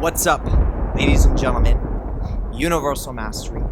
What's up, ladies and gentlemen? Universal Mastery.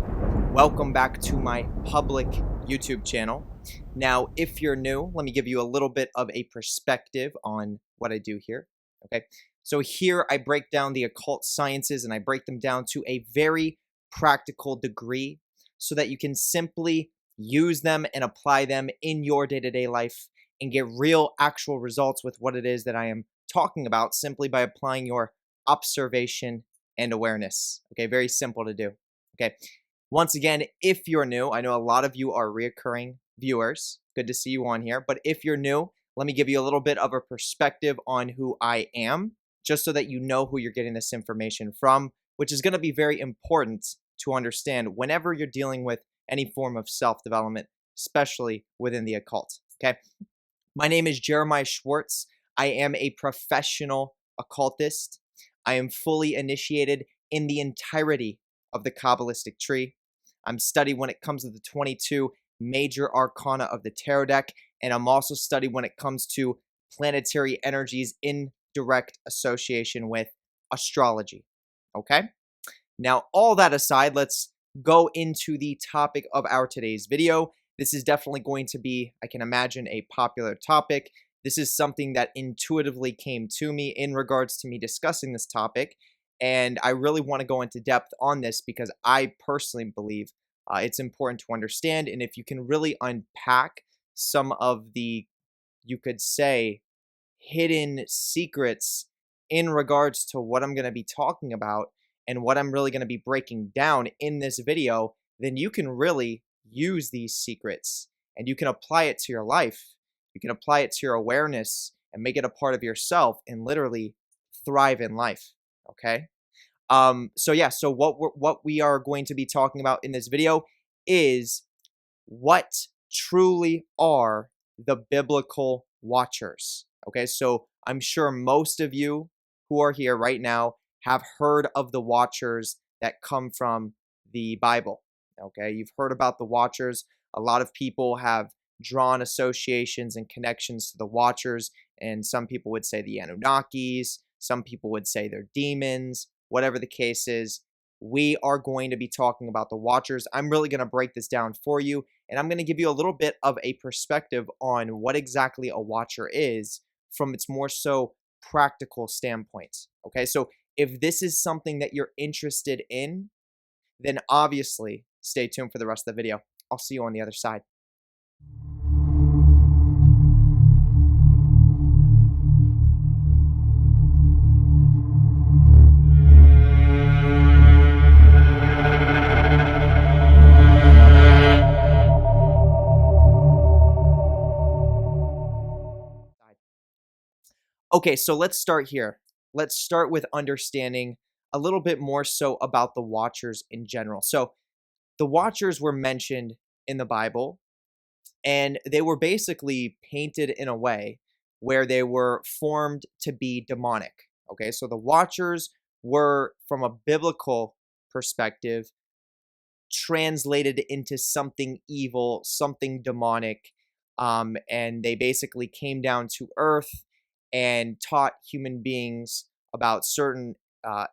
Welcome back to my public YouTube channel. Now, if you're new, let me give you a little bit of a perspective on what I do here. Okay, so here I break down the occult sciences and I break them down to a very practical degree so that you can simply use them and apply them in your day-to-day life and get real, actual results with what it is that I am talking about simply by applying your observation and awareness. Okay, very simple to do. Okay, once again, if you're new, I know a lot of you are reoccurring viewers. Good to see you on here. But if you're new, let me give you a little bit of a perspective on who I am, just so that you know who you're getting this information from, which is going to be very important to understand whenever you're dealing with any form of self-development, especially within the occult. Okay, my name is Jeremiah Schwartz. I am a professional occultist. I am fully initiated in the entirety of the Kabbalistic tree. I'm studied when it comes to the 22 major arcana of the tarot deck, and I'm also studied when it comes to planetary energies in direct association with astrology. Okay? Now, all that aside, let's go into the topic of our today's video. This is definitely going to be, I can imagine, a popular topic. This is something that intuitively came to me in regards to me discussing this topic, and I really want to go into depth on this because I personally believe it's important to understand, and if you can really unpack some of the, you could say, hidden secrets in regards to what I'm going to be talking about and what I'm really going to be breaking down in this video, then you can really use these secrets and you can apply it to your life. You can apply it to your awareness and make it a part of yourself and literally thrive in life. Okay. So what we are going to be talking about in this video is what truly are the biblical watchers. Okay. So I'm sure most of you who are here right now have heard of the watchers that come from the Bible. Okay. You've heard about the watchers. A lot of people have drawn associations and connections to the watchers, and some people would say the Anunnakis, some people would say they're demons, whatever the case is. We are going to be talking about the watchers. I'm really going to break this down for you, and I'm going to give you a little bit of a perspective on what exactly a watcher is from its more so practical standpoint. Okay, so if this is something that you're interested in, then obviously stay tuned for the rest of the video. I'll see you on the other side. Okay, so let's start here. Let's start with understanding a little bit more so about the watchers in general. So the watchers were mentioned in the Bible, and they were basically painted in a way where they were formed to be demonic. Okay, so the watchers were, from a biblical perspective, translated into something evil, something demonic, and they basically came down to earth and taught human beings about certain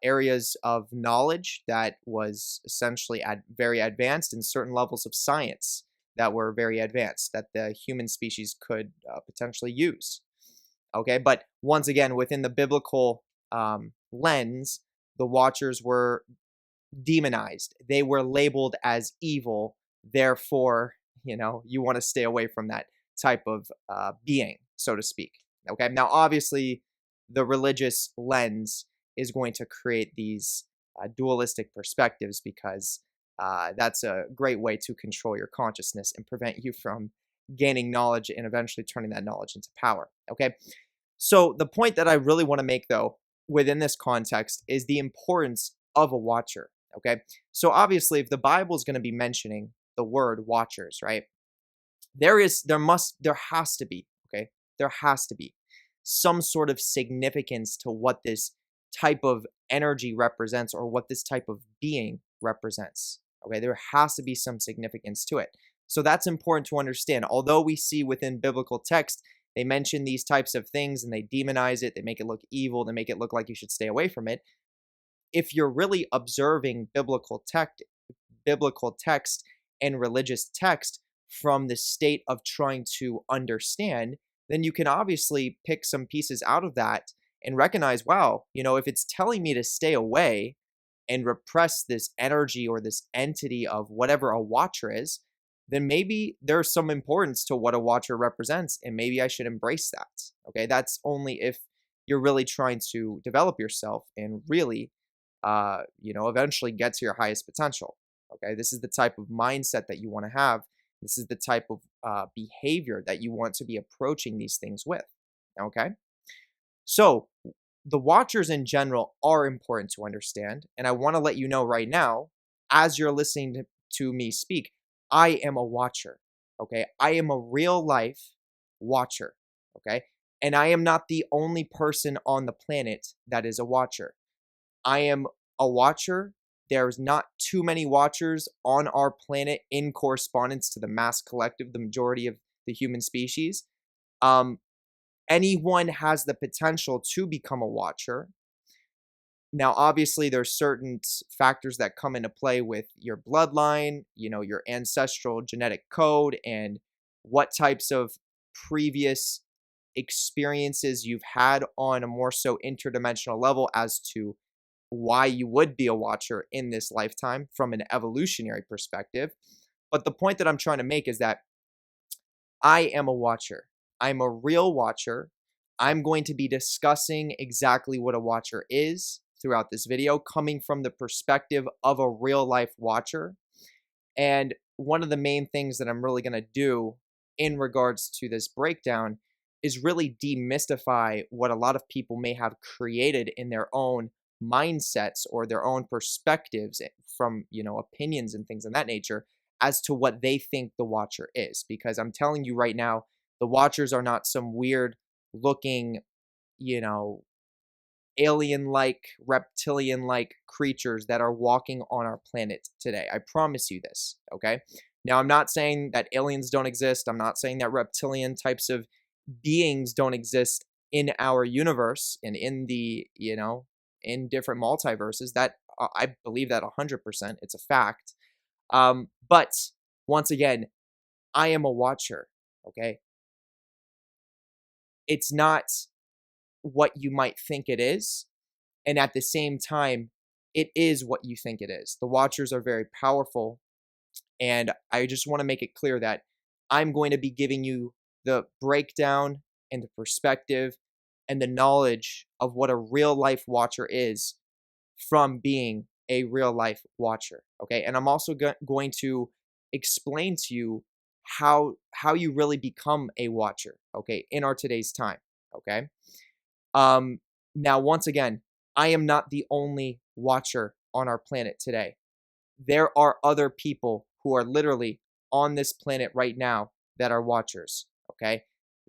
areas of knowledge that was essentially very advanced, and certain levels of science that were very advanced that the human species could potentially use. Okay, but once again, within the biblical lens, the watchers were demonized. They were labeled as evil. Therefore, you want to stay away from that type of being, so to speak. Okay, now obviously the religious lens is going to create these dualistic perspectives because that's a great way to control your consciousness and prevent you from gaining knowledge and eventually turning that knowledge into power. Okay, so the point that I really want to make, though, within this context is the importance of a watcher. Okay, so obviously if the Bible is going to be mentioning the word watchers, right, there has to be, okay, there has to be some sort of significance to what this type of energy represents or what this type of being represents. Okay, there has to be some significance to it. So that's important to understand. Although we see within biblical text, they mention these types of things and they demonize it, they make it look evil, they make it look like you should stay away from it. if you're really observing biblical text and religious text from the state of trying to understand, then you can obviously pick some pieces out of that and recognize, wow, if it's telling me to stay away and repress this energy or this entity of whatever a watcher is, then maybe there's some importance to what a watcher represents, and maybe I should embrace that. Okay, that's only if you're really trying to develop yourself and really, eventually get to your highest potential. Okay, this is the type of mindset that you want to have. This is the type of behavior that you want to be approaching these things with. Okay, so the watchers in general are important to understand, and I want to let you know right now, as you're listening to me speak, I am a watcher. Okay, I am a real life watcher. Okay, and I am not the only person on the planet that is a watcher. I am a watcher. There's not too many watchers on our planet in correspondence to the mass collective, the majority of the human species. Anyone has the potential to become a watcher. Now, obviously, there's certain factors that come into play with your bloodline, your ancestral genetic code, and what types of previous experiences you've had on a more so interdimensional level as to why you would be a watcher in this lifetime from an evolutionary perspective. But the point that I'm trying to make is that I am a watcher. I'm a real watcher. I'm going to be discussing exactly what a watcher is throughout this video, coming from the perspective of a real life watcher. And one of the main things that I'm really going to do in regards to this breakdown is really demystify what a lot of people may have created in their own mindsets or their own perspectives from, opinions and things of that nature as to what they think the watcher is. Because I'm telling you right now, the watchers are not some weird looking, alien-like, reptilian-like creatures that are walking on our planet today. I promise you this, okay? Now, I'm not saying that aliens don't exist. I'm not saying that reptilian types of beings don't exist in our universe and in the, in different multiverses. That I believe that 100%. It's a fact. But once again, I am a watcher, okay? It's not what you might think it is, and at the same time, it is what you think it is. The watchers are very powerful, and I just want to make it clear that I'm going to be giving you the breakdown and the perspective and the knowledge of what a real life watcher is from being a real life watcher, okay? And I'm also going to explain to you how you really become a watcher, okay, in our today's time, okay? Now, once again, I am not the only watcher on our planet today. There are other people who are literally on this planet right now that are watchers, okay?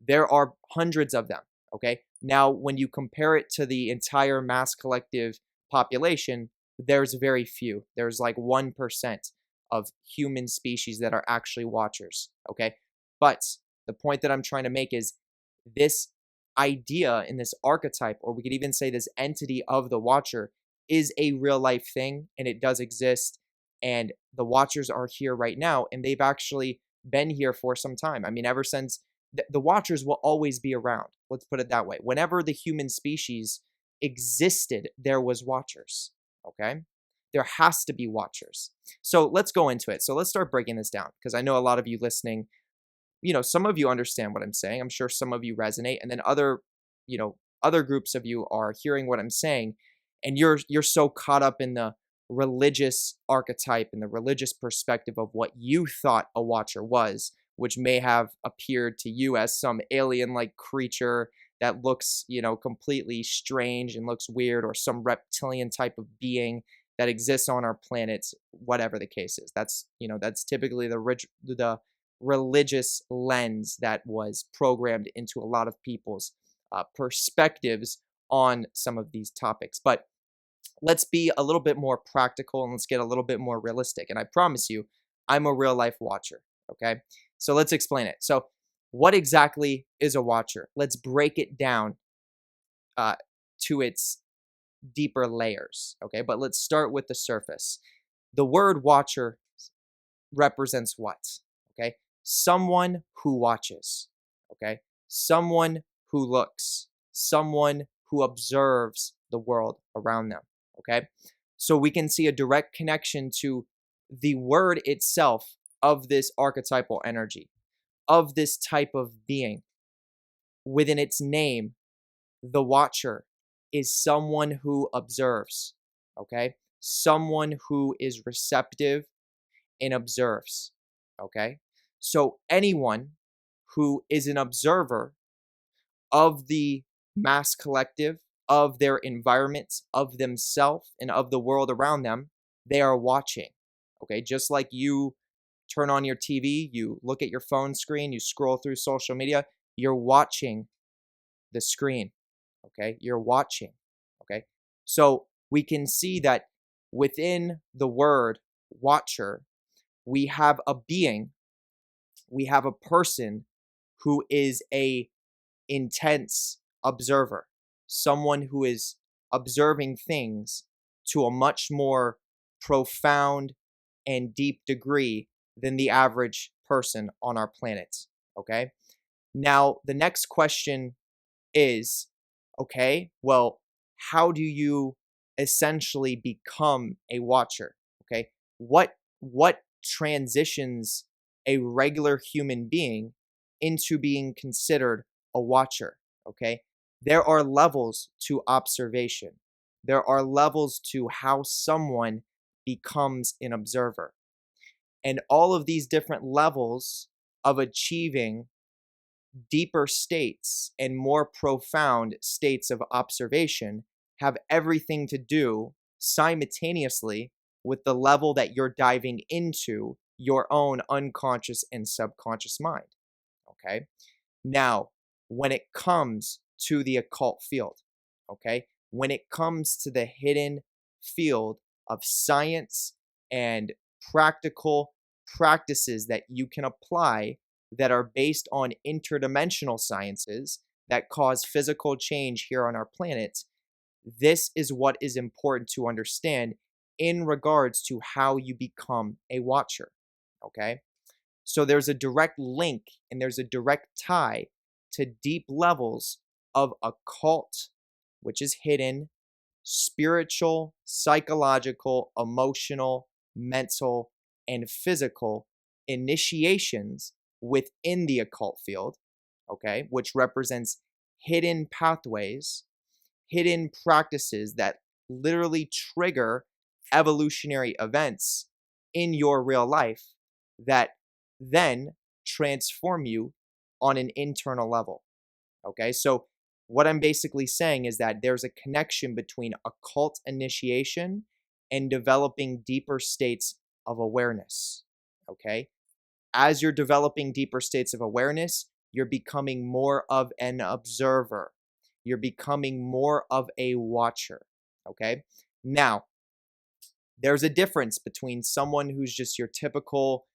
There are hundreds of them, okay? Now, when you compare it to the entire mass collective population, there's very few. There's like 1% of human species that are actually watchers, okay? But the point that I'm trying to make is this idea in this archetype, or we could even say this entity of the watcher, is a real life thing, and it does exist, and the watchers are here right now, and they've actually been here for some time. I mean, ever since the watchers will always be around. Let's put it that way. Whenever the human species existed, there was watchers, okay? There has to be watchers. So let's go into it. So let's start breaking this down, because I know a lot of you listening, some of you understand what I'm saying. I'm sure some of you resonate, and then other groups of you are hearing what I'm saying, and you're so caught up in the religious archetype and the religious perspective of what you thought a watcher was, which may have appeared to you as some alien-like creature that looks, completely strange and looks weird, or some reptilian type of being that exists on our planet, whatever the case is. That's typically the religious lens that was programmed into a lot of people's perspectives on some of these topics. But let's be a little bit more practical, and let's get a little bit more realistic. And I promise you, I'm a real life watcher, okay? So let's explain it. So what exactly is a watcher? Let's break it down to its deeper layers, okay? But let's start with the surface. The word watcher represents what? Okay? Someone who watches, okay? Someone who looks, someone who observes the world around them, okay? So we can see a direct connection to the word itself of this archetypal energy, of this type of being. Within its name, the watcher is someone who observes, okay? Someone who is receptive and observes, okay? So anyone who is an observer of the mass collective, of their environments, of themselves, and of the world around them, they are watching, okay? Just like you turn on your TV, you look at your phone screen, you scroll through social media, you're watching the screen, okay? You're watching, okay? So we can see that within the word watcher, we have a being, we have a person who is a intense observer, someone who is observing things to a much more profound and deep degree than the average person on our planet, okay? Now, the next question is, okay, well, how do you essentially become a watcher? Okay, what transitions a regular human being into being considered a watcher? Okay, there are levels to observation. There are levels to how someone becomes an observer. And all of these different levels of achieving deeper states and more profound states of observation have everything to do simultaneously with the level that you're diving into your own unconscious and subconscious mind. Okay. Now, when it comes to the occult field, okay, when it comes to the hidden field of science and practical practices that you can apply that are based on interdimensional sciences that cause physical change here on our planet, this is what is important to understand in regards to how you become a watcher. Okay? So there's a direct link and there's a direct tie to deep levels of occult, which is hidden, spiritual, psychological, emotional, mental, and physical initiations within the occult field, okay, which represents hidden pathways, hidden practices that literally trigger evolutionary events in your real life that then transform you on an internal level. Okay, so what I'm basically saying is that there's a connection between occult initiation and developing deeper states of awareness. Okay, as you're developing deeper states of awareness, you're becoming more of an observer. You're becoming more of a watcher. Okay, now there's a difference between someone who's just your typical,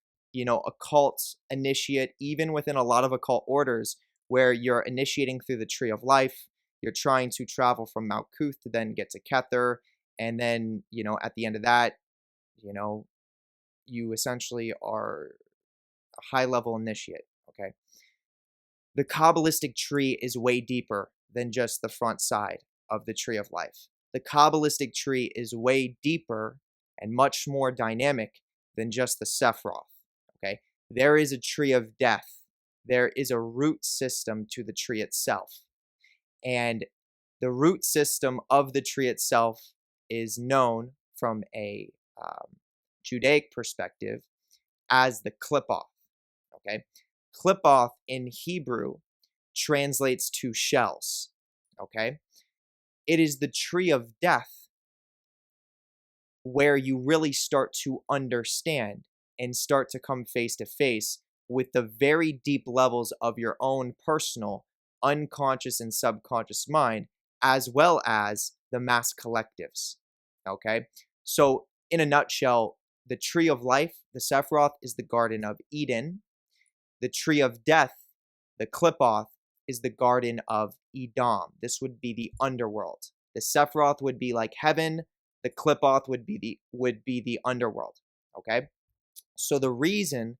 occult initiate, even within a lot of occult orders, where you're initiating through the tree of life. You're trying to travel from Malkuth to then get to Kether. And then, at the end of that, you essentially are a high level initiate. Okay. The Kabbalistic tree is way deeper than just the front side of the tree of life. The Kabbalistic tree is way deeper and much more dynamic than just the Sephiroth. Okay, there is a tree of death. There is a root system to the tree itself, and the root system of the tree itself is known from a Judaic perspective as the Qliphoth. Okay, Qliphoth in Hebrew translates to shells. Okay, it is the tree of death where you really start to understand and start to come face to face with the very deep levels of your own personal unconscious and subconscious mind, as well as the mass collectives. Okay, so in a nutshell, the tree of life, the Sephiroth, is the Garden of Eden. The tree of death, the Qliphoth, is the Garden of Edom. This would be the underworld, The Sephiroth would be like heaven. The Qliphoth would be the underworld. Okay? So the reason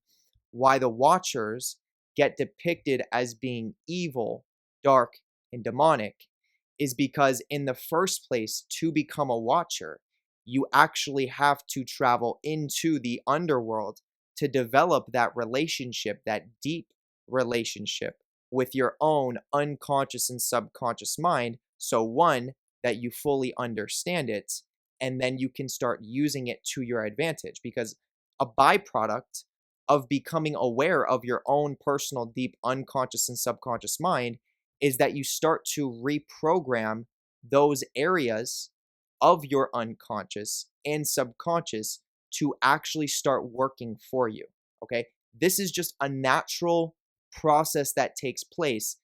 why the Watchers get depicted as being evil, dark, and demonic is because in the first place, to become a Watcher, you actually have to travel into the underworld to develop that relationship, that deep relationship with your own unconscious and subconscious mind. So one, that you fully understand it, and then you can start using it to your advantage, because a byproduct of becoming aware of your own personal deep unconscious and subconscious mind is that you start to reprogram those areas of your unconscious and subconscious to actually start working for you. Okay? This is just a natural process that takes place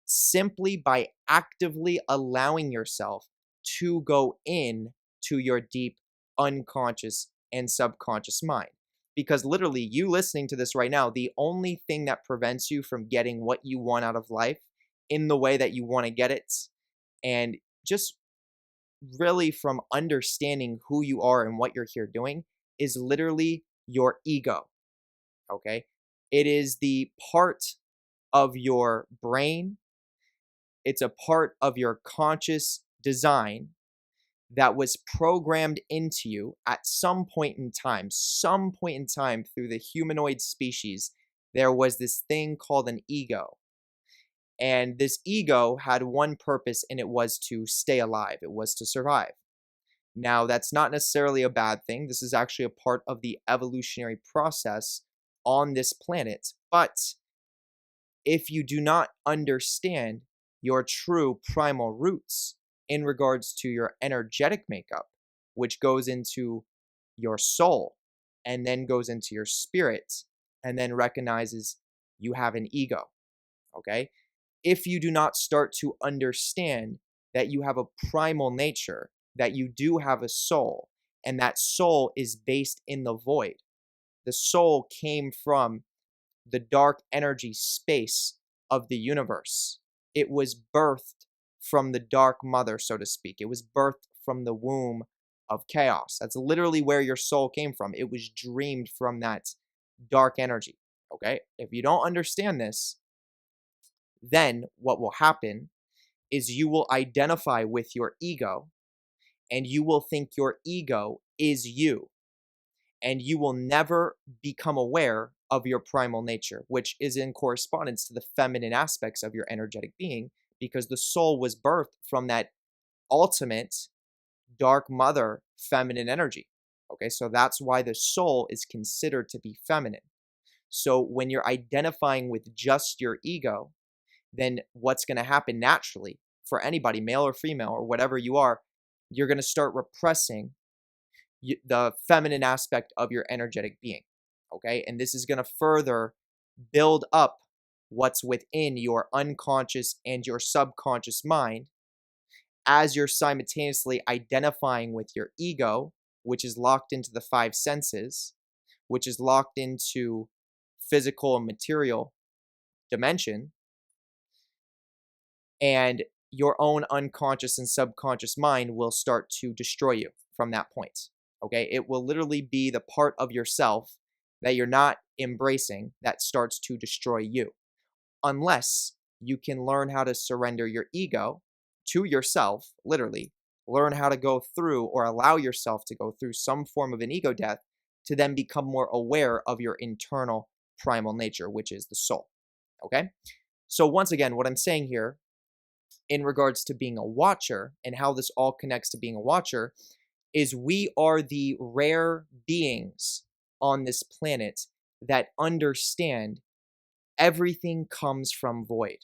simply by actively allowing yourself to go in to your deep unconscious and subconscious mind. Because literally, you listening to this right now, the only thing that prevents you from getting what you want out of life in the way that you want to get it, and just really from understanding who you are and what you're here doing, is literally your ego. Okay? It is the part of your brain, it's a part of your conscious design that was programmed into you at some point in time through the humanoid species. There was this thing called an ego. And this ego had one purpose, and it was to stay alive. It was to survive. Now, that's not necessarily a bad thing. This is actually a part of the evolutionary process on this planet. But if you do not understand your true primal roots in regards to your energetic makeup, which goes into your soul and then goes into your spirit and then recognizes you have an ego, okay? If you do not start to understand that you have a primal nature, that you do have a soul, and that soul is based in the void. The soul came from the dark energy space of the universe. It was birthed from the dark mother, so to speak. It was birthed from the womb of chaos. That's literally where your soul came from. It was dreamed from that dark energy. Okay? If you don't understand this, then what will happen is you will identify with your ego, and you will think your ego is you. And you will never become aware of your primal nature, which is in correspondence to the feminine aspects of your energetic being, because the soul was birthed from that ultimate dark mother feminine energy. Okay, so that's why the soul is considered to be feminine. So when you're identifying with just your ego, then what's going to happen naturally for anybody, male or female or whatever you are, you're going to start repressing the feminine aspect of your energetic being. Okay, and this is going to further build up what's within your unconscious and your subconscious mind as you're simultaneously identifying with your ego, which is locked into the five senses, which is locked into physical and material dimension, and your own unconscious and subconscious mind will start to destroy you from that point. Okay, it will literally be the part of yourself that you're not embracing that starts to destroy you, unless you can learn how to surrender your ego to yourself, literally, learn how to go through or allow yourself to go through some form of an ego death to then become more aware of your internal primal nature, which is the soul. Okay? So once again, what I'm saying here in regards to being a watcher and how this all connects to being a watcher is we are the rare beings on this planet that understand everything comes from void.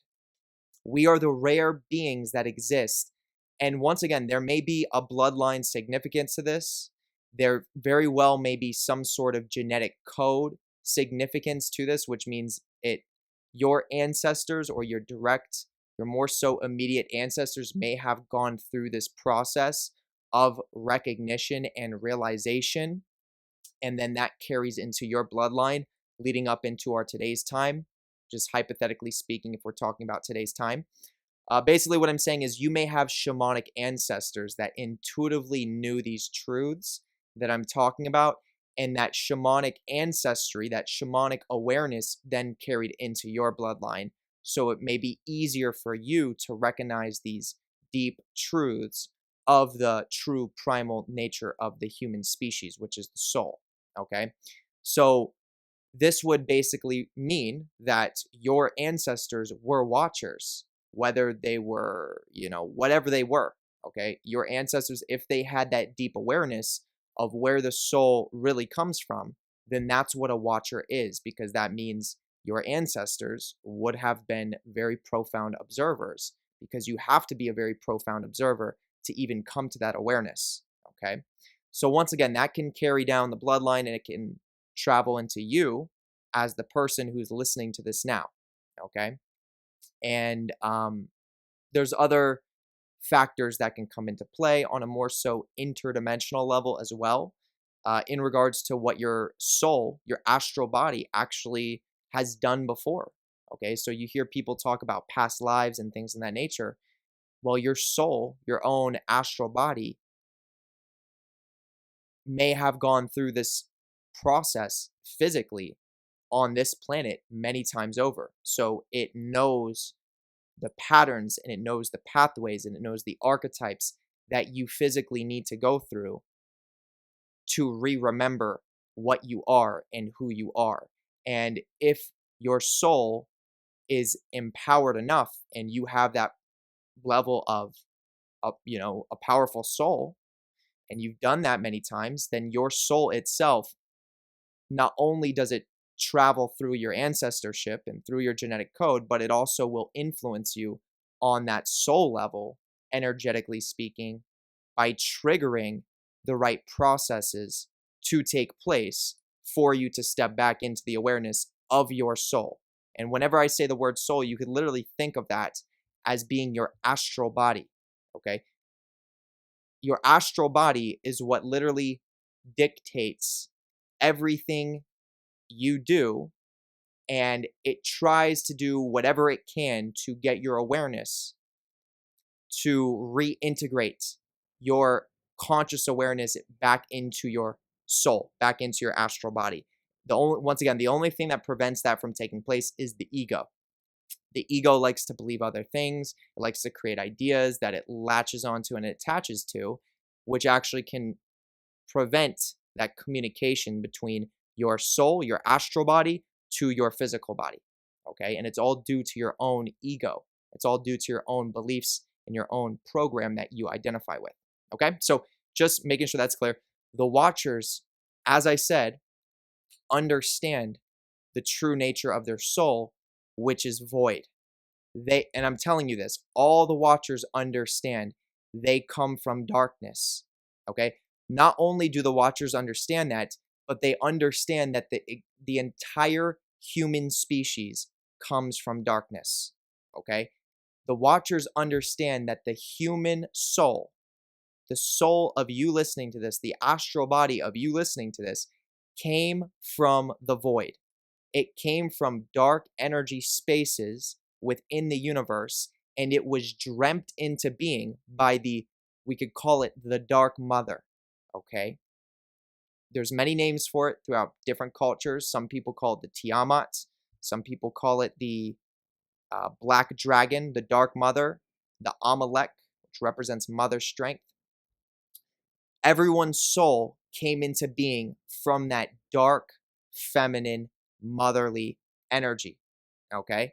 We are the rare beings that exist. And once again, there may be a bloodline significance to this. There very well may be some sort of genetic code significance to this, which means your ancestors or your more so immediate ancestors may have gone through this process of recognition and realization. And then that carries into your bloodline leading up into our today's time, just hypothetically speaking, if we're talking about today's time. Basically, what I'm saying is you may have shamanic ancestors that intuitively knew these truths that I'm talking about, and that shamanic ancestry, that shamanic awareness then carried into your bloodline. So it may be easier for you to recognize these deep truths of the true primal nature of the human species, which is the soul. Okay? So this would basically mean that your ancestors were watchers, whether they were, whatever they were. Okay. Your ancestors, if they had that deep awareness of where the soul really comes from, then that's what a watcher is, because that means your ancestors would have been very profound observers, because you have to be a very profound observer to even come to that awareness. Okay. So once again, that can carry down the bloodline, and it can travel into you as the person who's listening to this now. Okay. And there's other factors that can come into play on a more so interdimensional level as well, in regards to what your soul, your astral body actually has done before. Okay. So you hear people talk about past lives and things of that nature. Well, your soul, your own astral body, may have gone through this process physically on this planet many times over. So it knows the patterns, and it knows the pathways, and it knows the archetypes that you physically need to go through to remember what you are and who you are. And if your soul is empowered enough and you have that level of a powerful soul, and you've done that many times, then your soul itself, not only does it travel through your ancestorship and through your genetic code, but it also will influence you on that soul level, energetically speaking, by triggering the right processes to take place for you to step back into the awareness of your soul. And whenever I say the word soul, you could literally think of that as being your astral body. Okay. Your astral body is what literally dictates everything you do, and it tries to do whatever it can to get your awareness to reintegrate your conscious awareness back into your soul, back into your astral body. Once again, the only thing that prevents that from taking place is the ego. The ego likes to believe other things. It likes to create ideas that it latches onto and it attaches to, which actually can prevent that communication between your soul, your astral body, to your physical body. Okay. And it's all due to your own ego. It's all due to your own beliefs and your own program that you identify with. Okay. So just making sure that's clear. The watchers, as I said, understand the true nature of their soul, which is void. And I'm telling you this, all the watchers understand they come from darkness. Okay. Not only do the watchers understand that, but they understand that the entire human species comes from darkness. Okay. The watchers understand that the human soul, the soul of you listening to this, the astral body of you listening to this, came from the void. It came from dark energy spaces within the universe, and it was dreamt into being by we could call it the Dark Mother. Okay. There's many names for it throughout different cultures. Some people call it the Tiamat. Some people call it the Black Dragon, the Dark Mother, the Amalek, which represents mother strength. Everyone's soul came into being from that dark, feminine, motherly energy. Okay.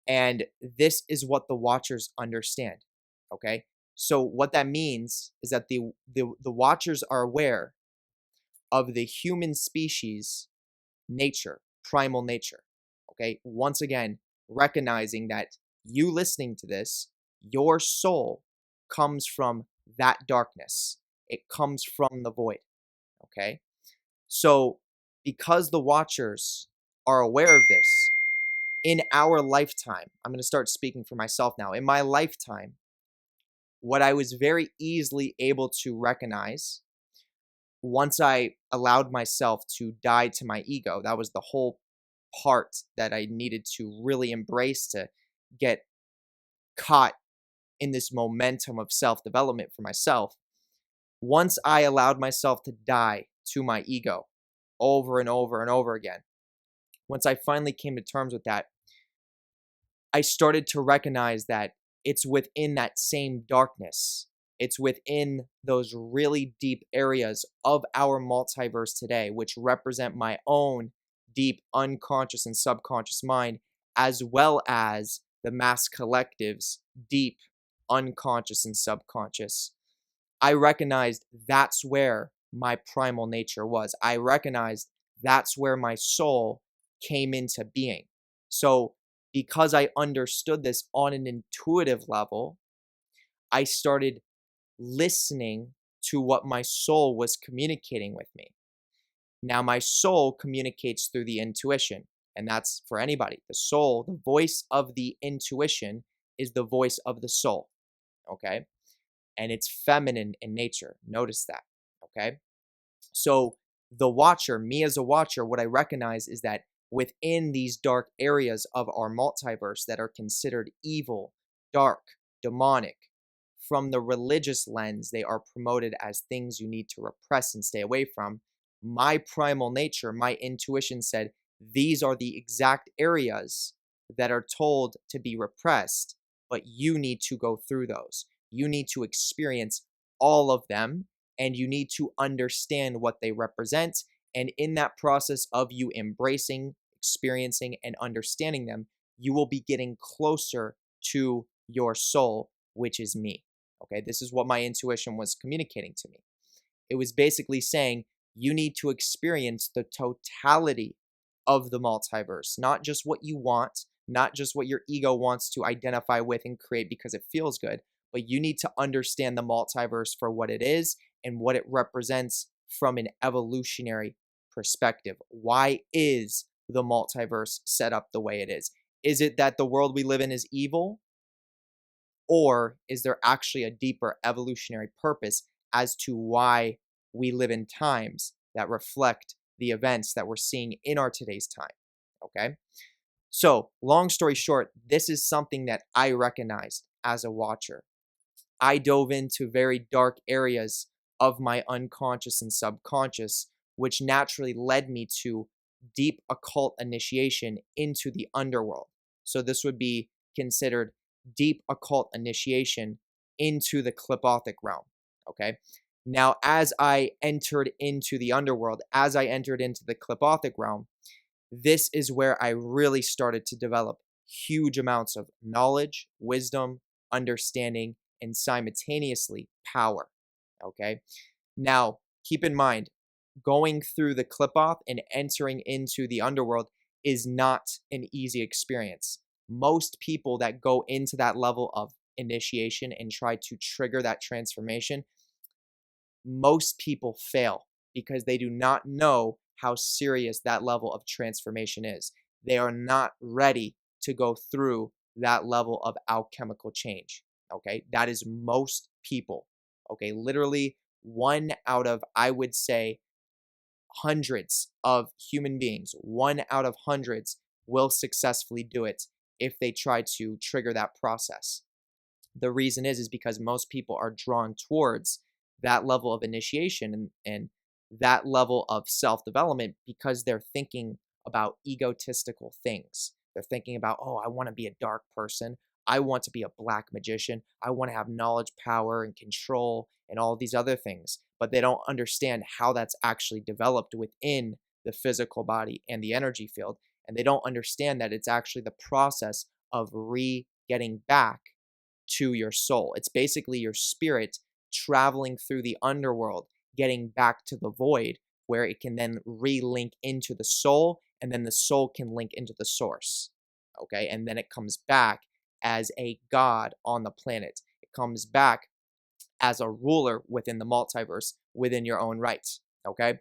And this is what the watchers understand. Okay. So what that means is that the watchers are aware of the human species nature, primal nature. Okay. Once again, recognizing that you listening to this, your soul comes from that darkness. It comes from the void. Okay. So because the watchers are aware of this, in our lifetime, I'm going to start speaking for myself now. In my lifetime, what I was very easily able to recognize once I allowed myself to die to my ego, that was the whole part that I needed to really embrace to get caught in this momentum of self-development for myself, once I allowed myself to die to my ego over and over and over again, once I finally came to terms with that, I started to recognize that it's within that same darkness. It's within those really deep areas of our multiverse today, which represent my own deep unconscious and subconscious mind, as well as the mass collective's deep unconscious and subconscious. I recognized that's where my primal nature was. I recognized that's where my soul came into being. So, because I understood this on an intuitive level, I started listening to what my soul was communicating with me. Now, my soul communicates through the intuition, and that's for anybody. The soul, the voice of the intuition, is the voice of the soul, okay? And it's feminine in nature. Notice that, okay? So the watcher, me as a watcher, what I recognize is that within these dark areas of our multiverse that are considered evil, dark, demonic, from the religious lens, they are promoted as things you need to repress and stay away from. My primal nature, my intuition said, these are the exact areas that are told to be repressed, but you need to go through those. You need to experience all of them, and you need to understand what they represent. And in that process of you embracing, experiencing, and understanding them, you will be getting closer to your soul, which is me. Okay, this is what my intuition was communicating to me. It was basically saying, you need to experience the totality of the multiverse, not just what you want, not just what your ego wants to identify with and create because it feels good, but you need to understand the multiverse for what it is and what it represents from an evolutionary perspective. Why is the multiverse set up the way it is? Is it that the world we live in is evil? Or is there actually a deeper evolutionary purpose as to why we live in times that reflect the events that we're seeing in our today's time? Okay? So, long story short, this is something that I recognized as a watcher. I dove into very dark areas of my unconscious and subconscious, which naturally led me to deep occult initiation into the underworld. So this would be considered deep occult initiation into the Clipothic realm, okay? Now, as I entered into the underworld, as I entered into the Clipothic realm, this is where I really started to develop huge amounts of knowledge, wisdom, understanding, and simultaneously power, okay? Now, keep in mind, going through the Clipoth and entering into the underworld is not an easy experience. Most people that go into that level of initiation and try to trigger that transformation, most people fail because they do not know how serious that level of transformation is. They are not ready to go through that level of alchemical change. Okay, that is most people. Okay, literally one out of, I would say, hundreds of human beings, one out of hundreds will successfully do it if they try to trigger that process. The reason is because most people are drawn towards that level of initiation and that level of self-development because they're thinking about egotistical things. They're thinking about, oh, I want to be a dark person. I want to be a black magician. I want to have knowledge, power, and control, and all these other things. But they don't understand how that's actually developed within the physical body and the energy field. And they don't understand that it's actually the process of getting back to your soul. It's basically your spirit traveling through the underworld, getting back to the void, where it can then re-link into the soul, and then the soul can link into the source. Okay, and then it comes back as a god on the planet. It comes back as a ruler within the multiverse, within your own right. Okay,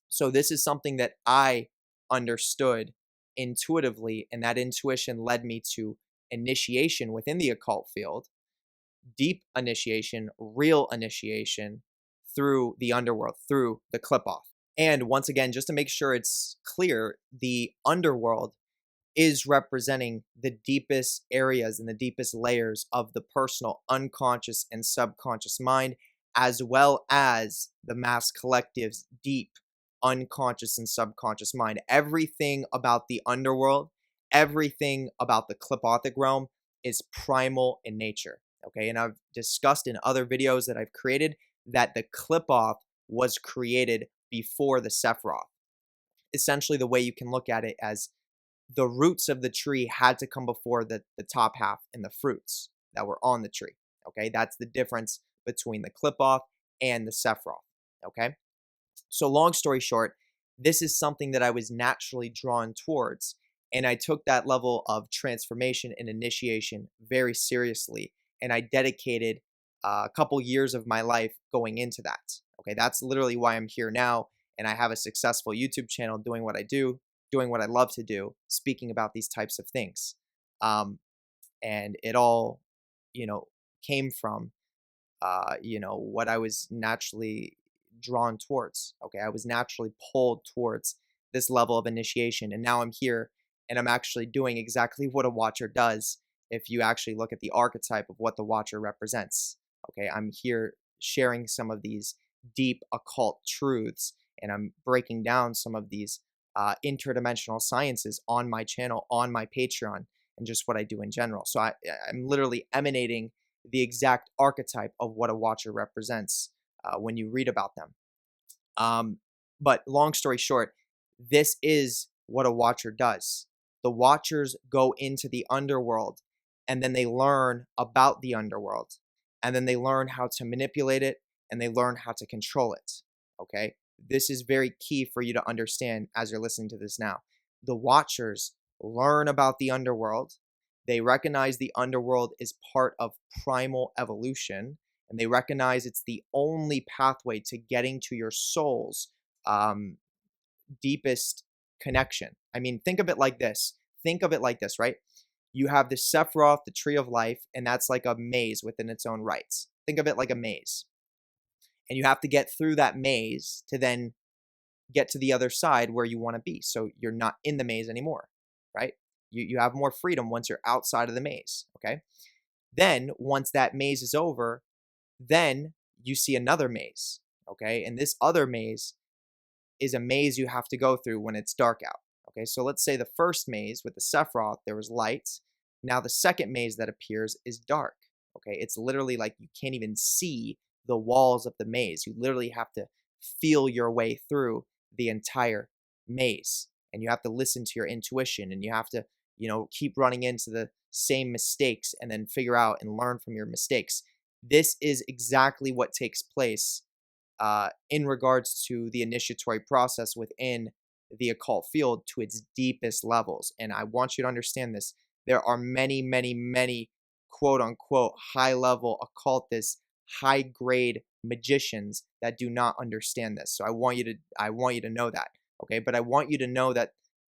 so this is something that I understood intuitively, and that intuition led me to initiation within the occult field, deep initiation, real initiation through the underworld, through the Clipoth. And once again, just to make sure it's clear, the underworld is representing the deepest areas and the deepest layers of the personal unconscious and subconscious mind, as well as the mass collective's deep unconscious and subconscious mind. Everything about the underworld, everything about the Clipothic realm is primal in nature. Okay, and I've discussed in other videos that I've created that the Clipoth was created before the Sephiroth. Essentially, the way you can look at it as the roots of the tree had to come before the top half and the fruits that were on the tree. Okay, that's the difference between the Clipoth and the Sephiroth. Okay, so long story short, this is something that I was naturally drawn towards, and I took that level of transformation and initiation very seriously, and I dedicated a couple years of my life going into that. Okay, that's literally why I'm here now, and I have a successful YouTube channel doing what I do, doing what I love to do, speaking about these types of things. And it all, you know, came from, what I was naturally drawn towards. Okay, I was naturally pulled towards this level of initiation, and now I'm here, and I'm actually doing exactly what a watcher does. If you actually look at the archetype of what the watcher represents, okay, I'm here sharing some of these deep occult truths, and I'm breaking down some of these interdimensional sciences on my channel, on my Patreon, and just what I do in general. So I'm literally emanating the exact archetype of what a watcher represents when you read about them. But long story short, this is what a watcher does. The watchers go into the underworld, and then they learn about the underworld, and then they learn how to manipulate it, and they learn how to control it. Okay? This is very key for you to understand as you're listening to this now. The watchers learn about the underworld. They recognize the underworld is part of primal evolution, and they recognize it's the only pathway to getting to your soul's deepest connection. I mean, think of it like this. Think of it like this, right? You have the Sephiroth, the Tree of Life, and that's like a maze within its own rights. Think of it like a maze. And you have to get through that maze to then get to the other side where you want to be. So you're not in the maze anymore, right? You have more freedom once you're outside of the maze, okay? Then, once that maze is over, then you see another maze, okay? And this other maze is a maze you have to go through when it's dark out, okay? So let's say the first maze with the Sephiroth, there was light. Now the second maze that appears is dark, okay? It's literally like you can't even see the walls of the maze. You literally have to feel your way through the entire maze, and you have to listen to your intuition, and you have to, keep running into the same mistakes and then figure out and learn from your mistakes. This is exactly what takes place in regards to the initiatory process within the occult field to its deepest levels. And I want you to understand this. There are many, many, many quote unquote high level occultists, high grade magicians that do not understand this. So I want you to know that. Okay. But I want you to know that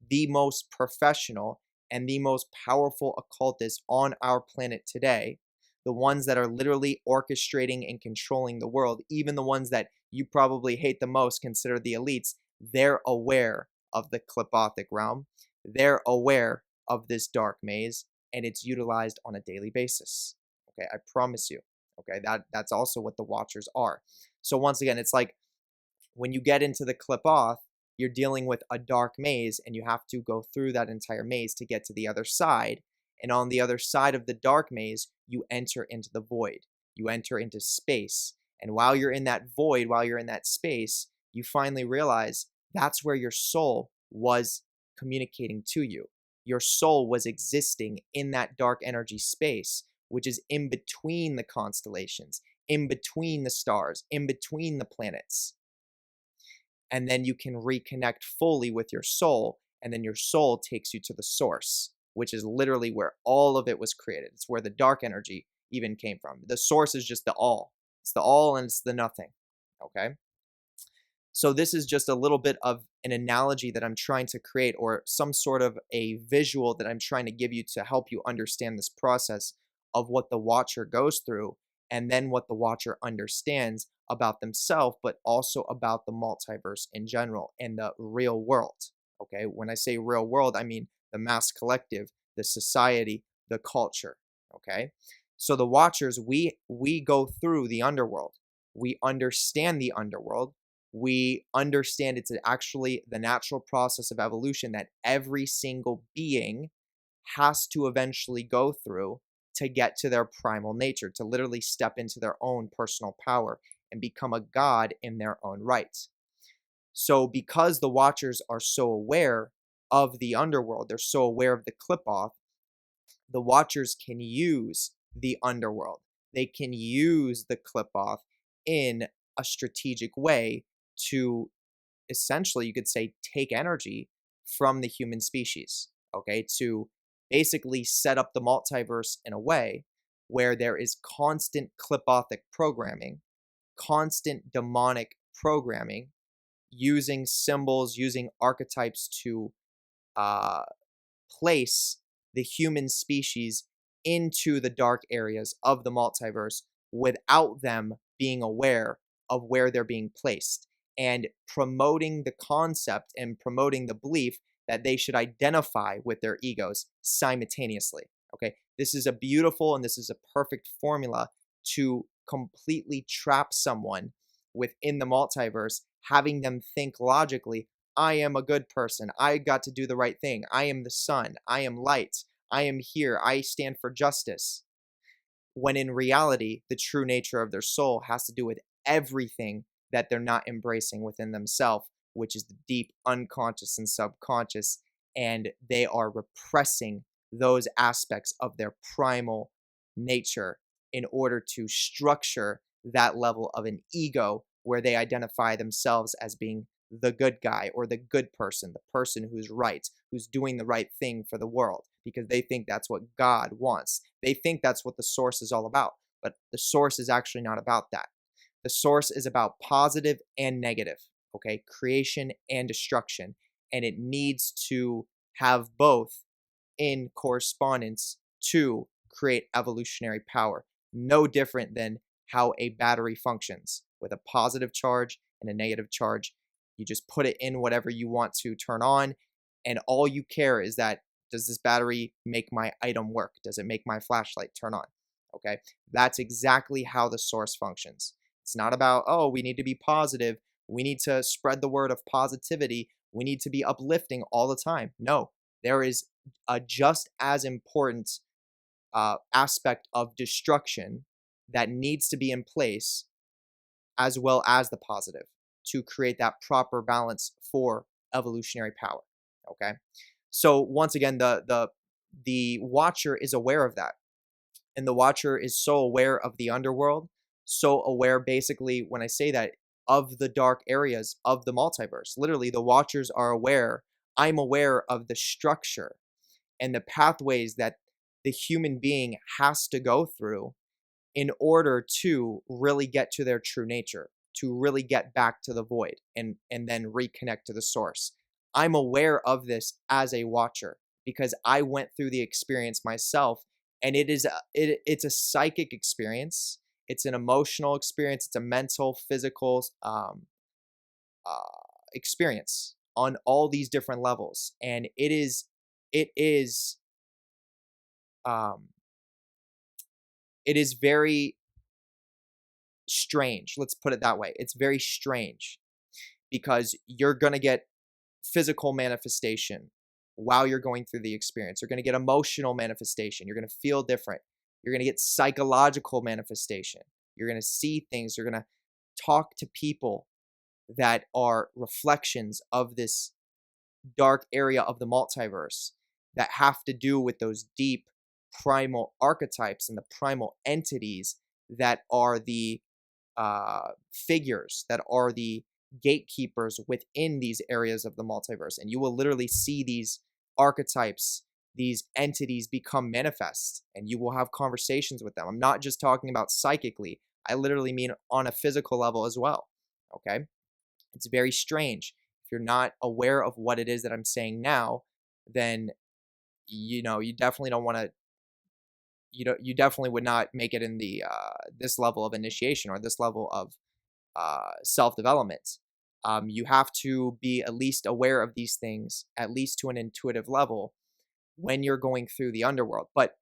the most professional and the most powerful occultists on our planet today, the ones that are literally orchestrating and controlling the world, even the ones that you probably hate the most, consider the elites, they're aware of the Clipothic realm. They're aware of this dark maze, and it's utilized on a daily basis. Okay, I promise you. Okay, that's also what the watchers are. So once again, it's like when you get into the Clipoth, you're dealing with a dark maze, and you have to go through that entire maze to get to the other side. And on the other side of the dark maze, you enter into the void. You enter into space. And while you're in that void, while you're in that space, you finally realize that's where your soul was communicating to you. Your soul was existing in that dark energy space, which is in between the constellations, in between the stars, in between the planets. And then you can reconnect fully with your soul, and then your soul takes you to the source, which is literally where all of it was created. It's where the dark energy even came from. The source is just the all. It's the all and it's the nothing, okay? So this is just a little bit of an analogy that I'm trying to create, or some sort of a visual that I'm trying to give you to help you understand this process of what the watcher goes through, and then what the watcher understands about themselves, but also about the multiverse in general and the real world. Okay, when I say real world, I mean the mass collective, the society, the culture, okay? So the Watchers, we go through the underworld. We understand the underworld. We understand it's actually the natural process of evolution that every single being has to eventually go through to get to their primal nature, to literally step into their own personal power and become a god in their own right. So because the Watchers are so aware of the underworld, they're so aware of the clip-off, the Watchers can use the underworld. They can use the clip-off in a strategic way to essentially, you could say, take energy from the human species, okay, to basically set up the multiverse in a way where there is constant clipothic programming, constant demonic programming, using symbols, using archetypes to uh, place the human species into the dark areas of the multiverse without them being aware of where they're being placed, and promoting the concept and promoting the belief that they should identify with their egos simultaneously. Okay, this is a beautiful and this is a perfect formula to completely trap someone within the multiverse, having them think logically, I am a good person. I got to do the right thing. I am the sun. I am light. I am here. I stand for justice. When in reality, the true nature of their soul has to do with everything that they're not embracing within themselves, which is the deep unconscious and subconscious, and they are repressing those aspects of their primal nature in order to structure that level of an ego where they identify themselves as being the good guy or the good person, the person who's right, who's doing the right thing for the world, because they think that's what God wants. They think that's what the source is all about, but the source is actually not about that. The source is about positive and negative, okay? Creation and destruction, and it needs to have both in correspondence to create evolutionary power. No different than how a battery functions with a positive charge and a negative charge. You just put it in whatever you want to turn on, and all you care is that, does this battery make my item work? Does it make my flashlight turn on? Okay, that's exactly how the source functions. It's not about, oh, we need to be positive. We need to spread the word of positivity. We need to be uplifting all the time. No, there is a just as important aspect of destruction that needs to be in place, as well as the positive, to create that proper balance for evolutionary power. Okay, so once again, the Watcher is aware of that, and the Watcher is so aware of the underworld, so aware, basically, when I say that, of the dark areas of the multiverse. Literally, the Watchers are aware. I'm aware of the structure and the pathways that the human being has to go through in order to really get to their true nature, to really get back to the void and then reconnect to the source. I'm aware of this as a Watcher because I went through the experience myself, and it's a psychic experience. It's an emotional experience. It's a mental, physical experience on all these different levels, and it is um, very strange. Let's put it that way. It's very strange because you're going to get physical manifestation while you're going through the experience. You're going to get emotional manifestation. You're going to feel different. You're going to get psychological manifestation. You're going to see things. You're going to talk to people that are reflections of this dark area of the multiverse that have to do with those deep primal archetypes and the primal entities that are the figures, that are the gatekeepers within these areas of the multiverse. And you will literally see these archetypes, these entities become manifest, and you will have conversations with them. I'm not just talking about psychically. I literally mean on a physical level as well. Okay? It's very strange. If you're not aware of what it is that I'm saying now, then you definitely don't want to, you definitely would not make it in the this level of initiation or this level of self-development. You have to be at least aware of these things, at least to an intuitive level, when you're going through the underworld. But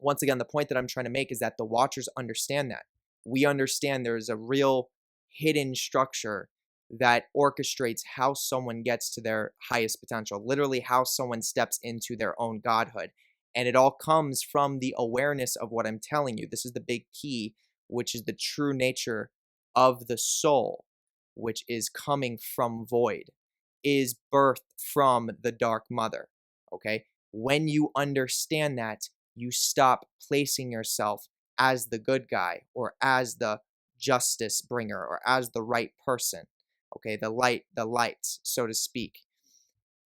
once again, the point that I'm trying to make is that the Watchers understand that. We understand there's a real hidden structure that orchestrates how someone gets to their highest potential, literally how someone steps into their own godhood. And it all comes from the awareness of what I'm telling you. This is the big key, which is the true nature of the soul, which is coming from void, is birthed from the dark mother. Okay? When you understand that, you stop placing yourself as the good guy or as the justice bringer or as the right person. Okay, the light, so to speak.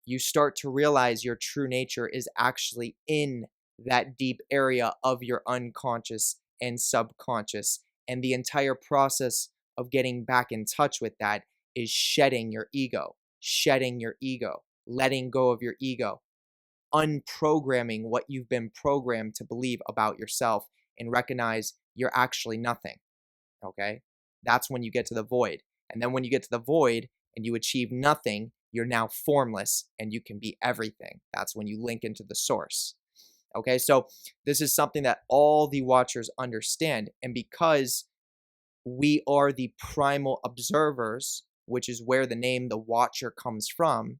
You start to realize your true nature is actually in that deep area of your unconscious and subconscious. And the entire process of getting back in touch with that is shedding your ego, letting go of your ego, unprogramming what you've been programmed to believe about yourself and recognize you're actually nothing. Okay? That's when you get to the void. And then when you get to the void and you achieve nothing, you're now formless and you can be everything. That's when you link into the source. Okay? So this is something that all the Watchers understand. And because we are the primal observers, which is where the name the Watcher comes from,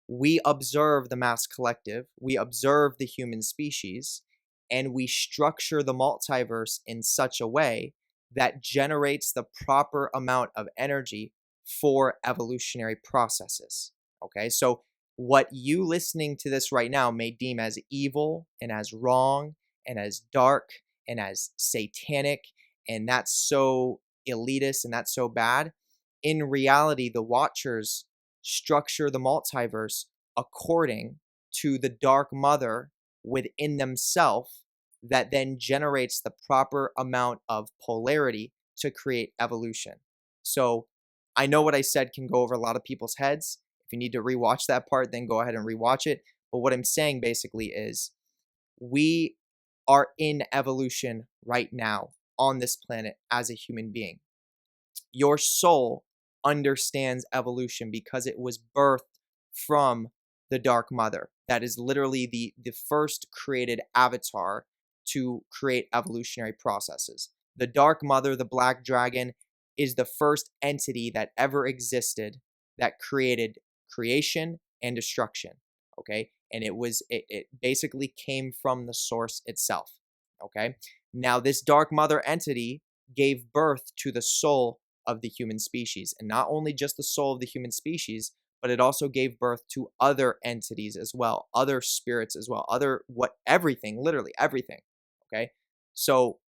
we observe the mass collective, we observe the human species, and we structure the multiverse in such a way that generates the proper amount of energy for evolutionary processes. Okay, so what you listening to this right now may deem as evil and as wrong and as dark and as satanic and that's so elitist and that's so bad, in reality, the Watchers structure the multiverse according to the dark mother within themselves that then generates the proper amount of polarity to create evolution. So I know what I said can go over a lot of people's heads. If you need to rewatch that part, then go ahead and rewatch it. But what I'm saying basically is we are in evolution right now on this planet as a human being. Your soul understands evolution because it was birthed from the Dark Mother. That is literally the first created avatar to create evolutionary processes. The Dark Mother, the Black Dragon, is the first entity that ever existed that created creation and destruction. Okay? And it basically came from the source itself. Okay? Now, this Dark Mother entity gave birth to the soul of the human species, and not only just the soul of the human species, but it also gave birth to other entities as well, other spirits as well, everything, literally everything. Okay, so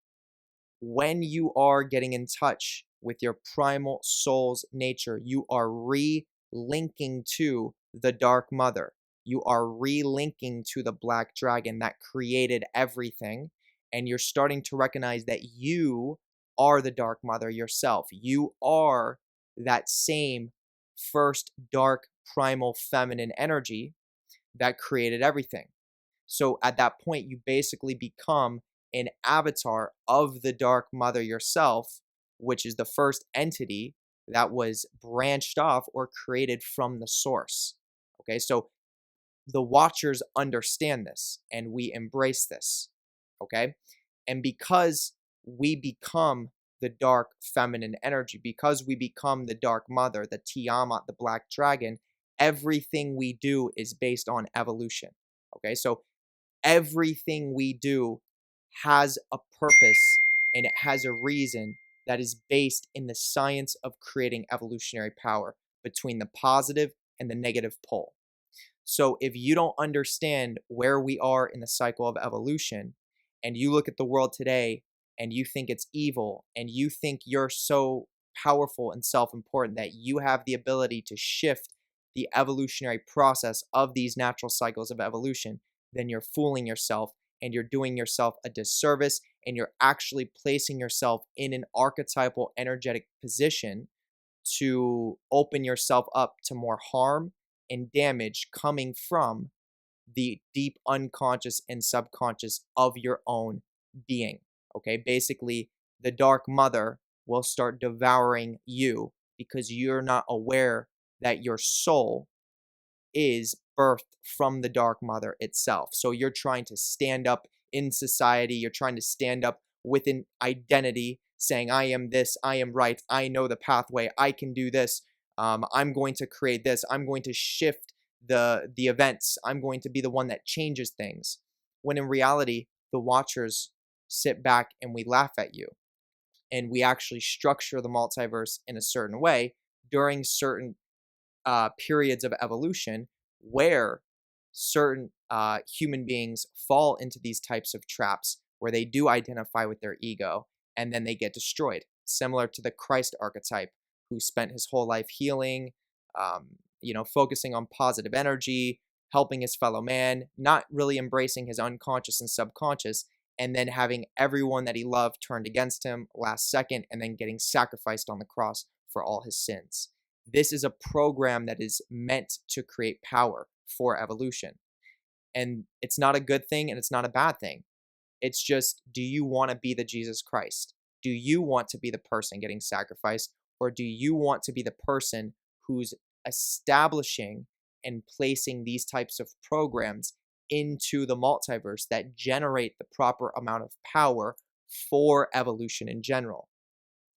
when you are getting in touch with your primal soul's nature, you are re-linking to the Dark Mother. You are re-linking to the Black Dragon that created everything, and you're starting to recognize that you are the Dark Mother yourself. You are that same first dark primal feminine energy that created everything. So at that point, you basically become an avatar of the Dark Mother yourself, which is the first entity that was branched off or created from the source. Okay, so the Watchers understand this and we embrace this. Okay, and because we become the dark feminine energy, because we become the Dark Mother, the Tiamat, the Black Dragon, everything we do is based on evolution. Okay, so everything we do has a purpose and it has a reason that is based in the science of creating evolutionary power between the positive and the negative pole. So if you don't understand where we are in the cycle of evolution and you look at the world today and you think it's evil and you think you're so powerful and self-important that you have the ability to shift the evolutionary process of these natural cycles of evolution, then you're fooling yourself and you're doing yourself a disservice and you're actually placing yourself in an archetypal energetic position to open yourself up to more harm and damage coming from the deep unconscious and subconscious of your own being. Okay, basically, the Dark Mother will start devouring you because you're not aware that your soul is birthed from the Dark Mother itself. So you're trying to stand up in society, you're trying to stand up with an identity, saying, I am this, I am right, I know the pathway, I can do this, I'm going to create this, I'm going to shift the events, I'm going to be the one that changes things. When in reality, the Watchers sit back and we laugh at you. And we actually structure the multiverse in a certain way during certain periods of evolution where certain human beings fall into these types of traps where they do identify with their ego and then they get destroyed. Similar to the Christ archetype, who spent his whole life healing, focusing on positive energy, helping his fellow man, not really embracing his unconscious and subconscious, and then having everyone that he loved turned against him last second and then getting sacrificed on the cross for all his sins. This is a program that is meant to create power for evolution. And it's not a good thing and it's not a bad thing. It's just, do you want to be the Jesus Christ? Do you want to be the person getting sacrificed? Or do you want to be the person who's establishing and placing these types of programs into the multiverse that generate the proper amount of power for evolution in general?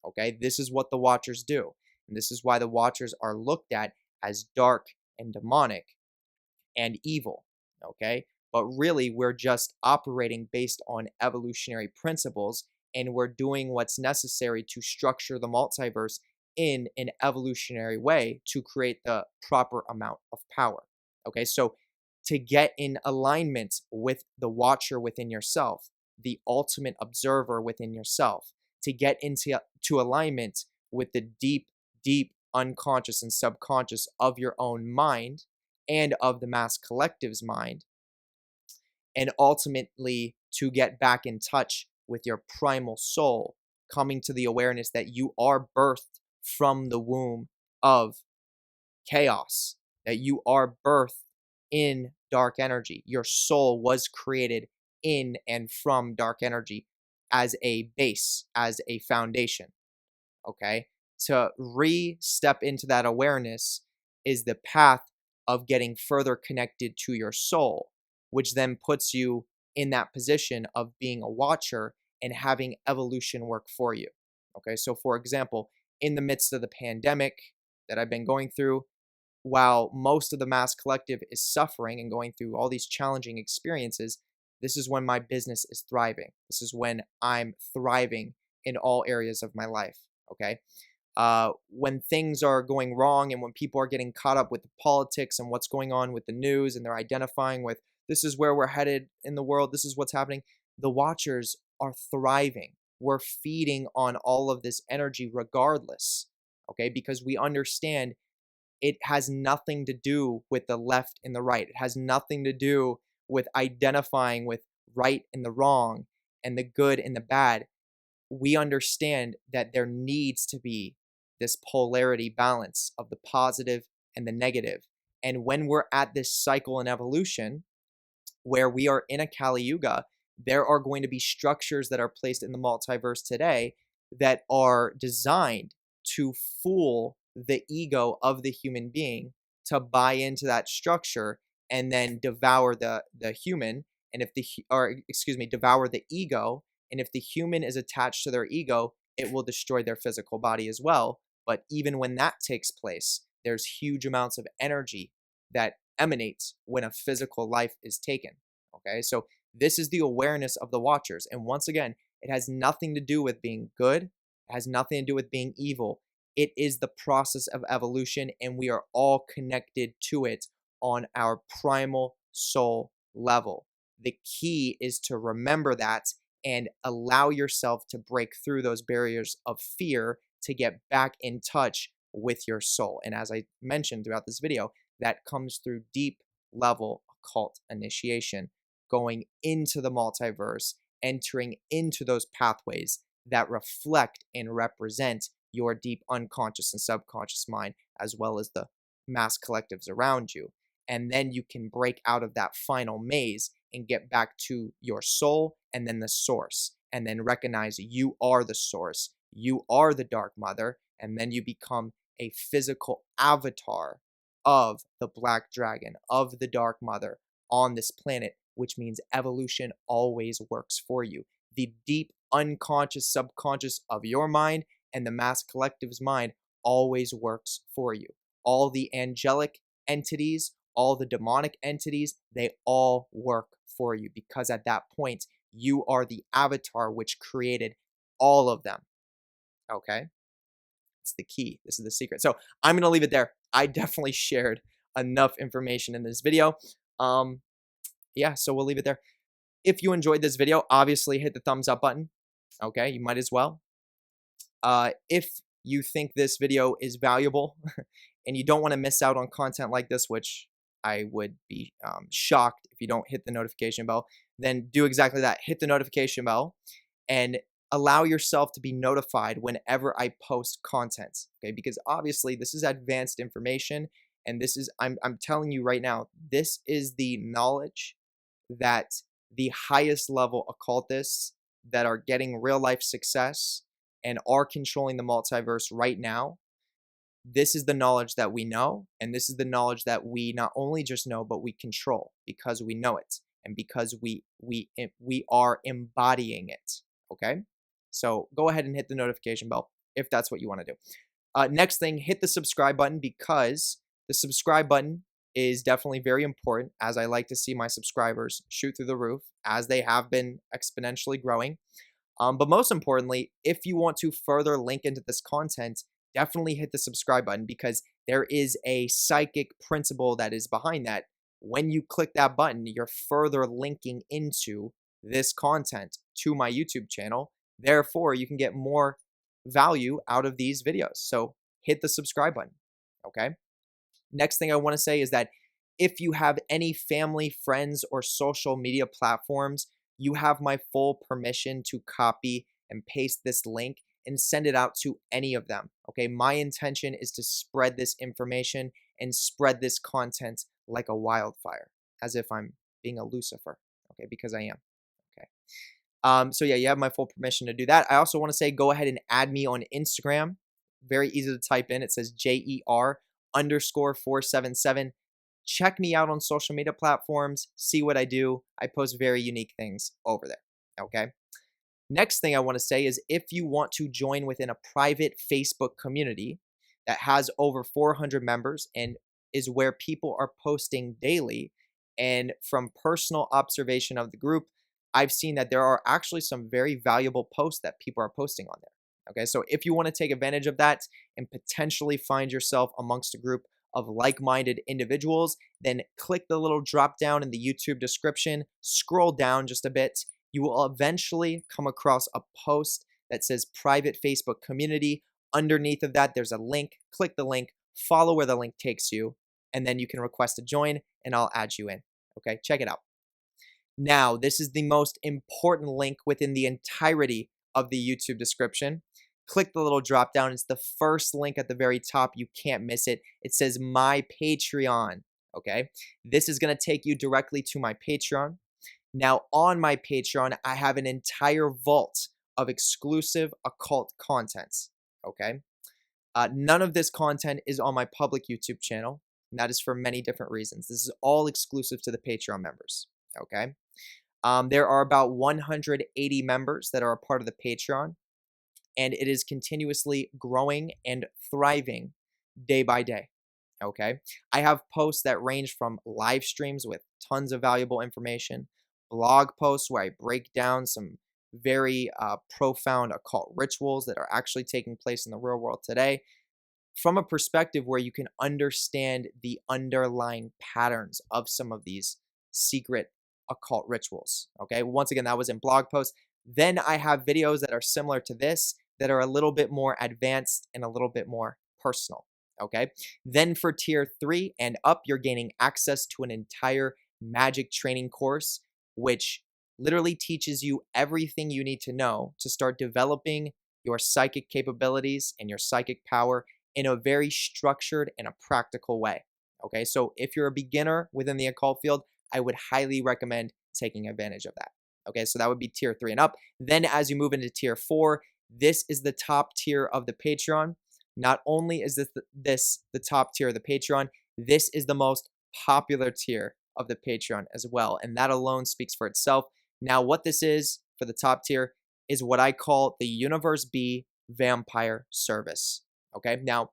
Okay, this is what the Watchers do. And this is why the Watchers are looked at as dark and demonic and evil. Okay, but really we're just operating based on evolutionary principles, and we're doing what's necessary to structure the multiverse in an evolutionary way to create the proper amount of power. Okay, so to get in alignment with the Watcher within yourself, the ultimate observer within yourself, to get into alignment with the deep unconscious and subconscious of your own mind and of the mass collective's mind, and ultimately to get back in touch with your primal soul, coming to the awareness that you are birthed from the womb of chaos, that you are birthed in dark energy. Your soul was created in and from dark energy as a base, as a foundation. Okay? To step into that awareness is the path of getting further connected to your soul, which then puts you in that position of being a Watcher and having evolution work for you. Okay, so for example, in the midst of the pandemic that I've been going through, while most of the mass collective is suffering and going through all these challenging experiences, this is when my business is thriving. This is when I'm thriving in all areas of my life. Okay. When things are going wrong and when people are getting caught up with the politics and what's going on with the news, and they're identifying with, this is where we're headed in the world, this is what's happening, the Watchers are thriving. We're feeding on all of this energy regardless, okay? Because we understand it has nothing to do with the left and the right. It has nothing to do with identifying with right and the wrong and the good and the bad. We understand that there needs to be this polarity balance of the positive and the negative. And when we're at this cycle in evolution, where we are in a Kali Yuga, there are going to be structures that are placed in the multiverse today that are designed to fool the ego of the human being to buy into that structure and then devour the human, and if the devour the ego, and if the human is attached to their ego, it will destroy their physical body as well. But even when that takes place, there's huge amounts of energy that emanates when a physical life is taken. Okay, so this is the awareness of the Watchers. And once again, it has nothing to do with being good. It has nothing to do with being evil. It is the process of evolution, and we are all connected to it on our primal soul level. The key is to remember that and allow yourself to break through those barriers of fear to get back in touch with your soul. And as I mentioned throughout this video, that comes through deep level occult initiation, going into the multiverse, entering into those pathways that reflect and represent your deep unconscious and subconscious mind, as well as the mass collectives around you. And then you can break out of that final maze and get back to your soul and then the source, and then recognize you are the source, you are the Dark Mother, and then you become a physical avatar of the Black Dragon, of the Dark Mother on this planet, which means evolution always works for you. The deep unconscious subconscious of your mind and the mass collective's mind always works for you. All the angelic entities, all the demonic entities, they all work for you, because at that point, you are the avatar which created all of them. Okay? It's the key. This is the secret. So I'm going to leave it there. I definitely shared enough information in this video. Yeah, so we'll leave it there. If you enjoyed this video, obviously hit the thumbs up button. Okay, you might as well. If you think this video is valuable and you don't want to miss out on content like this, which I would be shocked if you don't hit the notification bell, then do exactly that. Hit the notification bell and allow yourself to be notified whenever I post content, okay? Because obviously this is advanced information, and this is, I'm telling you right now, this is the knowledge that the highest level occultists that are getting real life success and are controlling the multiverse right now, this is the knowledge that we know, and this is the knowledge that we not only just know, but we control because we know it and because we are embodying it, okay? So go ahead and hit the notification bell if that's what you want to do. Next thing, hit the subscribe button, because the subscribe button is definitely very important, as I like to see my subscribers shoot through the roof as they have been exponentially growing. But most importantly, if you want to further link into this content, definitely hit the subscribe button, because there is a psychic principle that is behind that. When you click that button, you're further linking into this content to my YouTube channel. Therefore, you can get more value out of these videos. So hit the subscribe button, okay? Next thing I want to say is that if you have any family, friends, or social media platforms, you have my full permission to copy and paste this link and send it out to any of them, okay? My intention is to spread this information and spread this content like a wildfire, as if I'm being a Lucifer, okay? Because I am, okay? So yeah, you have my full permission to do that. I also want to say, go ahead and add me on Instagram. Very easy to type in. It says JER_477. Check me out on social media platforms. See what I do. I post very unique things over there, okay? Next thing I want to say is, if you want to join within a private Facebook community that has over 400 members and is where people are posting daily, and from personal observation of the group, I've seen that there are actually some very valuable posts that people are posting on there. Okay, so if you want to take advantage of that and potentially find yourself amongst a group of like-minded individuals, then click the little drop down in the YouTube description, scroll down just a bit. You will eventually come across a post that says private Facebook community. Underneath of that, there's a link. Click the link, follow where the link takes you, and then you can request to join, and I'll add you in. Okay, check it out. Now, this is the most important link within the entirety of the YouTube description. Click the little drop down. It's the first link at the very top. You can't miss it. It says My Patreon. Okay, this is going to take you directly to my Patreon. Now, on my Patreon, I have an entire vault of exclusive occult contents. Okay, none of this content is on my public YouTube channel, and that is for many different reasons. This is all exclusive to the Patreon members. Okay, there are about 180 members that are a part of the Patreon, and it is continuously growing and thriving day by day. Okay, I have posts that range from live streams with tons of valuable information, blog posts where I break down some very profound occult rituals that are actually taking place in the real world today, from a perspective where you can understand the underlying patterns of some of these secret occult rituals. Okay, once again, that was in blog posts. Then I have videos that are similar to this that are a little bit more advanced and a little bit more personal. Okay, then for tier 3 and up, you're gaining access to an entire magic training course, which literally teaches you everything you need to know to start developing your psychic capabilities and your psychic power in a very structured and a practical way. Okay, so if you're a beginner within the occult field, I would highly recommend taking advantage of that. Okay, so that would be tier 3 and up. Then as you move into tier 4, this is the top tier of the Patreon. Not only is this the top tier of the Patreon, This is the most popular tier of the Patreon as well, and that alone speaks for itself. Now, what this is for the top tier is what I call the Universe B Vampire Service. Okay, now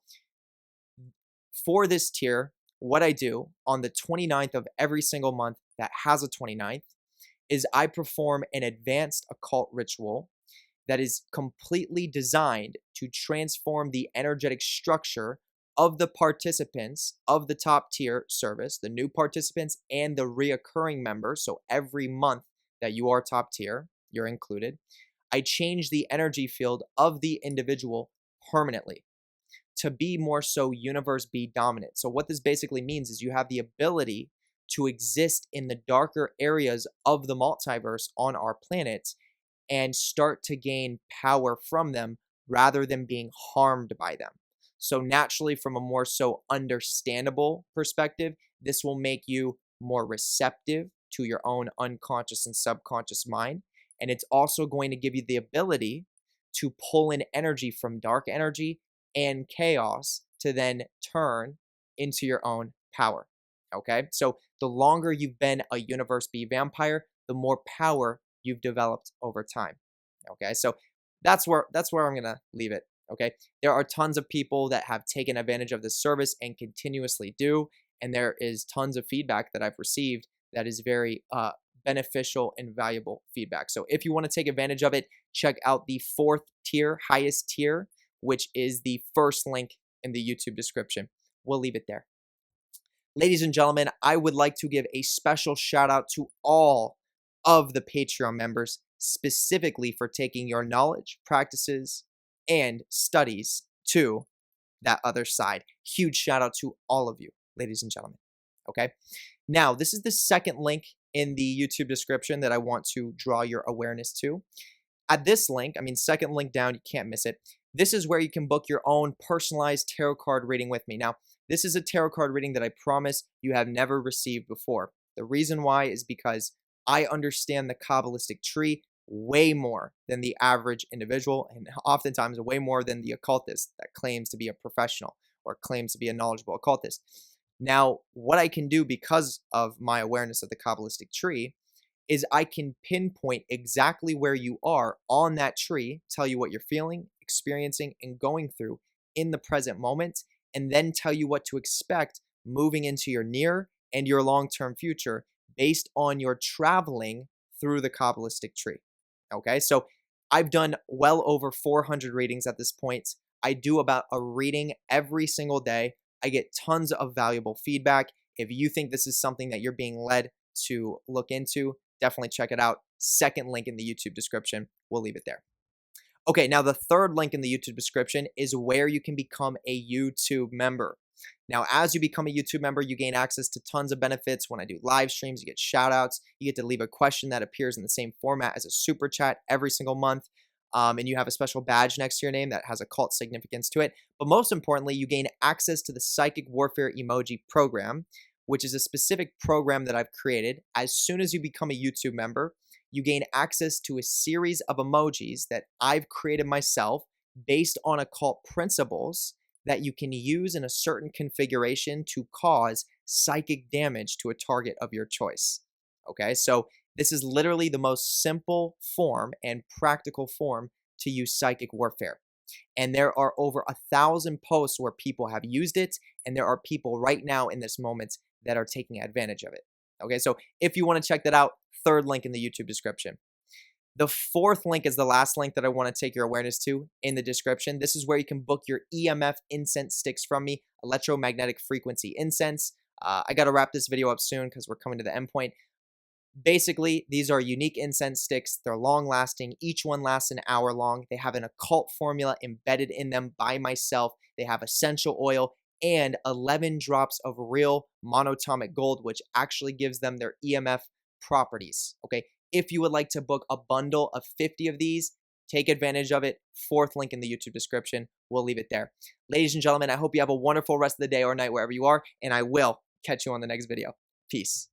for this tier, what I do on the 29th of every single month that has a 29th is I perform an advanced occult ritual that is completely designed to transform the energetic structure of the participants of the top tier service, the new participants and the reoccurring members. So every month that you are top tier, you're included. I change the energy field of the individual permanently to be more so Universe B dominant. So what this basically means is you have the ability to exist in the darker areas of the multiverse on our planet and start to gain power from them rather than being harmed by them. So naturally, from a more so understandable perspective, this will make you more receptive to your own unconscious and subconscious mind. And it's also going to give you the ability to pull in energy from dark energy and chaos to then turn into your own power. Okay, so the longer you've been a Universe B vampire, the more power you've developed over time. Okay, so that's where I'm gonna leave it. Okay, there are tons of people that have taken advantage of this service and continuously do, and there is tons of feedback that I've received that is very beneficial and valuable feedback. So if you want to take advantage of it, check out the 4th tier, highest tier, which is the first link in the YouTube description. We'll leave it there. Ladies and gentlemen, I would like to give a special shout out to all of the Patreon members, specifically for taking your knowledge, practices, and studies to that other side. Huge shout out to all of you, ladies and gentlemen. Okay, now this is the second link in the YouTube description that I want to draw your awareness to. At this link, second link down, you can't miss it. This is where you can book your own personalized tarot card reading with me. Now, this is a tarot card reading that I promise you have never received before. The reason why is because I understand the Kabbalistic tree way more than the average individual, and oftentimes way more than the occultist that claims to be a professional or claims to be a knowledgeable occultist. Now, what I can do because of my awareness of the Kabbalistic tree is I can pinpoint exactly where you are on that tree, tell you what you're feeling, experiencing, and going through in the present moment, and then tell you what to expect moving into your near and your long-term future based on your traveling through the Kabbalistic tree. Okay, so I've done well over 400 readings at this point. I do about a reading every single day. I get tons of valuable feedback. If you think this is something that you're being led to look into, definitely check it out. Second link in the YouTube description. We'll leave it there. Okay, now the third link in the YouTube description is where you can become a YouTube member. Now, as you become a YouTube member, you gain access to tons of benefits. When I do live streams, you get shout outs. You get to leave a question that appears in the same format as a super chat every single month. And you have a special badge next to your name that has occult significance to it. But most importantly, you gain access to the Psychic Warfare Emoji program, which is a specific program that I've created. As soon as you become a YouTube member, you gain access to a series of emojis that I've created myself based on occult principles that you can use in a certain configuration to cause psychic damage to a target of your choice. Okay, so this is literally the most simple form and practical form to use psychic warfare. And there are over 1,000 posts where people have used it, and there are people right now in this moment that are taking advantage of it. Okay, so if you want to check that out, third link in the YouTube description. The fourth link is the last link that I want to take your awareness to in the description. This is where you can book your EMF incense sticks from me, electromagnetic frequency incense. I got to wrap this video up soon because we're coming to the end point. Basically, these are unique incense sticks. They're long lasting. Each one lasts an hour long. They have an occult formula embedded in them by myself. They have essential oil and 11 drops of real monatomic gold, which actually gives them their EMF properties. Okay, if you would like to book a bundle of 50 of these, take advantage of it. Fourth link in the YouTube description. We'll leave it there. Ladies and gentlemen, I hope you have a wonderful rest of the day or night wherever you are, and I will catch you on the next video. Peace.